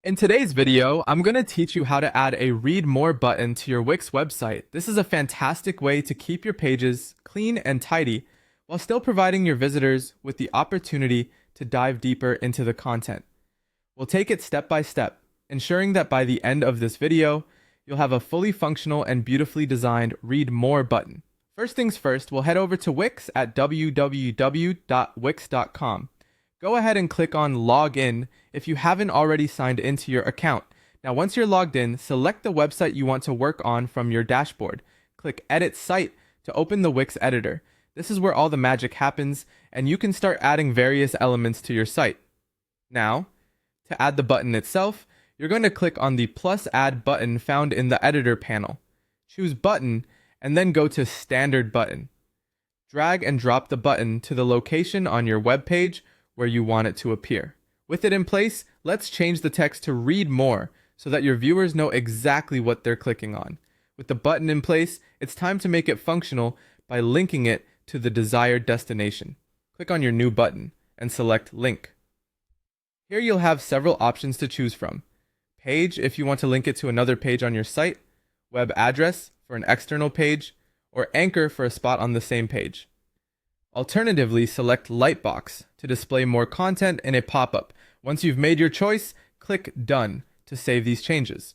In today's video, I'm going to teach you how to add a Read More button to your Wix website. This is a fantastic way to keep your pages clean and tidy while still providing your visitors with the opportunity to dive deeper into the content. We'll take it step by step, ensuring that by the end of this video, you'll have a fully functional and beautifully designed Read More button. First things first, we'll head over to Wix at www.wix.com. Go ahead and click on Login if you haven't already signed into your account. Now, once you're logged in, select the website you want to work on from your dashboard. Click Edit Site to open the Wix Editor. This is where all the magic happens, and you can start adding various elements to your site. Now, to add the button itself, you're going to click on the plus add button found in the editor panel. Choose Button, and then go to Standard Button. Drag and drop the button to the location on your web page where you want it to appear. With it in place, let's change the text to Read More so that your viewers know exactly what they're clicking on. With the button in place, it's time to make it functional by linking it to the desired destination. Click on your new button and select Link. Here you'll have several options to choose from. Page if you want to link it to another page on your site, web address for an external page, or anchor for a spot on the same page. Alternatively, select Lightbox to display more content in a pop-up. Once you've made your choice, click Done to save these changes.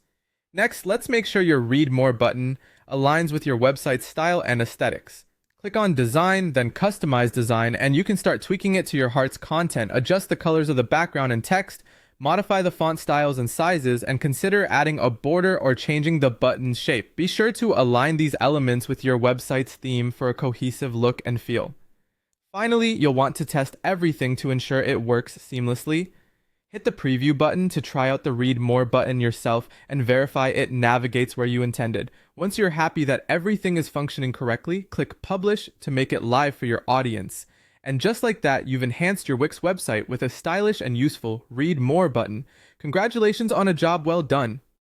Next, let's make sure your Read More button aligns with your website's style and aesthetics. Click on Design, then Customize Design, and you can start tweaking it to your heart's content. Adjust the colors of the background and text, modify the font styles and sizes, and consider adding a border or changing the button's shape. Be sure to align these elements with your website's theme for a cohesive look and feel. Finally, you'll want to test everything to ensure it works seamlessly. Hit the preview button to try out the Read More button yourself and verify it navigates where you intended. Once you're happy that everything is functioning correctly, click Publish to make it live for your audience. And just like that, you've enhanced your Wix website with a stylish and useful Read More button. Congratulations on a job well done.